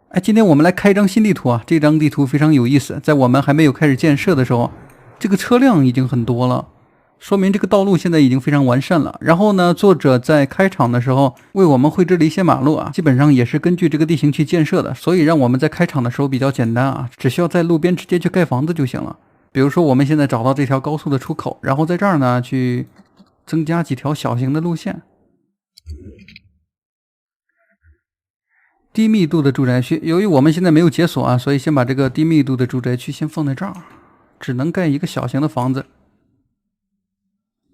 哎，今天我们来开一张新地图啊，这张地图非常有意思。在我们还没有开始建设的时候，这个车辆已经很多了，说明这个道路现在已经非常完善了。然后呢，作者在开场的时候为我们绘制了一些马路啊，基本上也是根据这个地形去建设的，所以让我们在开场的时候比较简单啊，只需要在路边直接去盖房子就行了。比如说我们现在找到这条高速的出口，然后在这儿呢去增加几条小型的路线。低密度的住宅区，由于我们现在没有解锁啊，所以先把这个低密度的住宅区先放在这儿，只能盖一个小型的房子。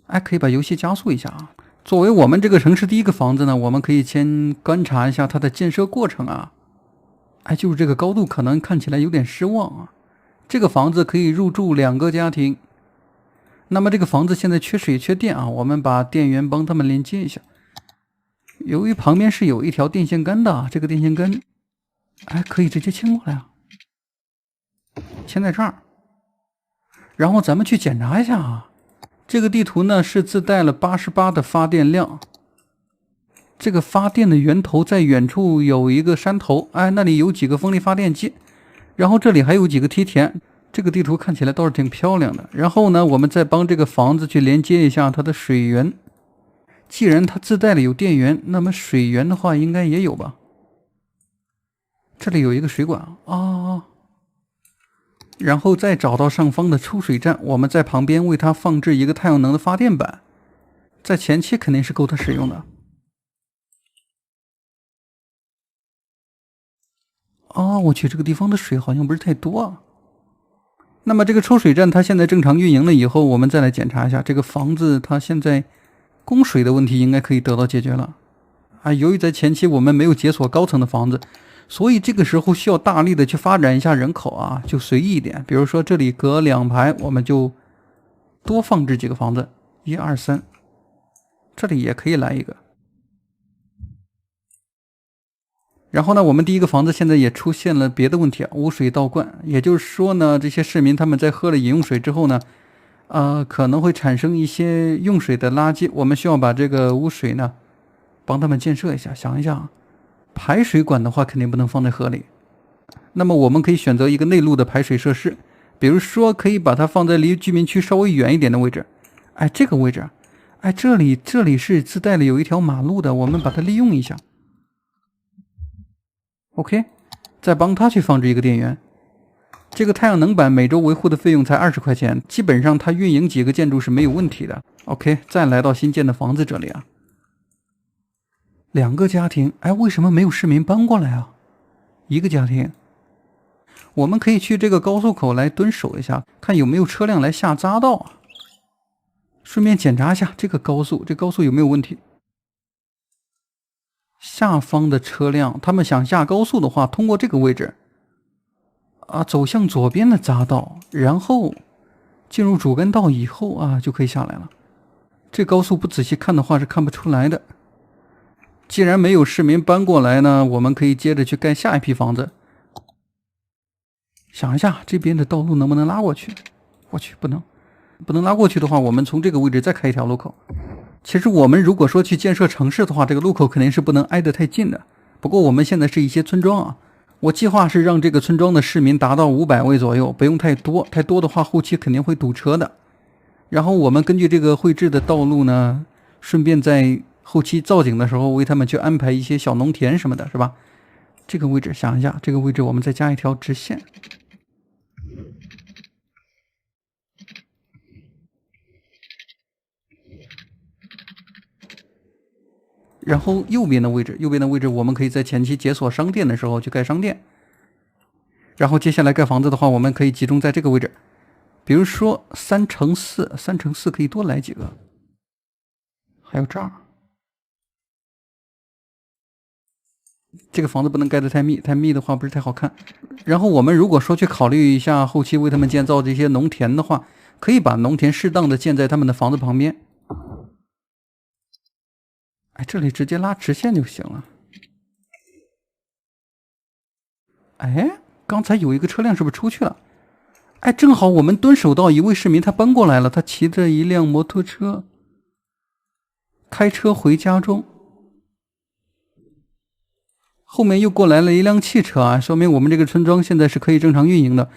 哎，可以把游戏加速一下啊。作为我们这个城市第一个房子呢，我们可以先观察一下它的建设过程啊。哎，就是这个高度可能看起来有点失望啊。这个房子可以入住2个家庭。那么这个房子现在缺水缺电啊，我们把电源帮他们连接一下。由于旁边是有一条电线杆的，这个电线杆，哎，可以直接牵过来啊，牵在这儿。然后咱们去检查一下啊，这个地图呢是自带了88的发电量。这个发电的源头在远处有一个山头，哎，那里有几个风力发电机，然后这里还有几个梯田。这个地图看起来倒是挺漂亮的。然后呢，我们再帮这个房子去连接一下它的水源。既然它自带了有电源，那么水源的话应该也有吧。这里有一个水管啊，然后再找到上方的出水站，我们在旁边为它放置一个太阳能的发电板，在前期肯定是够它使用的。哦，我去，这个地方的水好像不是太多啊。那么这个抽水站它现在正常运营了以后，我们再来检查一下这个房子它现在供水的问题应该可以得到解决了啊。由于在前期我们没有解锁高层的房子，所以这个时候需要大力的去发展一下人口啊，就随意一点。比如说这里隔2排，我们就多放置几个房子，1、2、3，这里也可以来一个。然后呢，我们第一个房子现在也出现了别的问题啊，污水倒灌。也就是说呢，这些市民他们在喝了饮用水之后呢，可能会产生一些用水的垃圾。我们需要把这个污水呢，帮他们建设一下。想一想，排水管的话肯定不能放在河里，那么我们可以选择一个内陆的排水设施，比如说可以把它放在离居民区稍微远一点的位置。哎，这个位置，哎，这里是自带了有一条马路的，我们把它利用一下。OK， 再帮他去放置一个电源。这个太阳能板每周维护的费用才20块钱，基本上它运营几个建筑是没有问题的。OK， 再来到新建的房子这里啊，2个家庭，哎，为什么没有市民搬过来啊？1个家庭，我们可以去这个高速口来蹲守一下，看有没有车辆来下匝道啊。顺便检查一下这个高速，这高速有没有问题？下方的车辆，他们想下高速的话，通过这个位置啊，走向左边的匝道，然后进入主干道以后啊，就可以下来了。这高速不仔细看的话是看不出来的。既然没有市民搬过来呢，我们可以接着去盖下一批房子。想一下，这边的道路能不能拉过去？我去，不能拉过去的话，我们从这个位置再开一条路口。其实我们如果说去建设城市的话，这个路口肯定是不能挨得太近的。不过我们现在是一些村庄啊，我计划是让这个村庄的市民达到500位左右，不用太多，太多的话后期肯定会堵车的。然后我们根据这个绘制的道路呢，顺便在后期造景的时候为他们去安排一些小农田什么的，是吧？这个位置想一下，这个位置我们再加一条直线。然后右边的位置我们可以在前期解锁商店的时候去盖商店。然后接下来盖房子的话，我们可以集中在这个位置，比如说3×4可以多来几个，还有这儿。这个房子不能盖得太密，太密的话不是太好看。然后我们如果说去考虑一下后期为他们建造这些农田的话，可以把农田适当的建在他们的房子旁边。哎，这里直接拉直线就行了。哎，刚才有一个车辆是不是出去了？哎，正好我们蹲守到一位市民，他搬过来了，他骑着一辆摩托车，开车回家中。后面又过来了一辆汽车啊，说明我们这个村庄现在是可以正常运营的。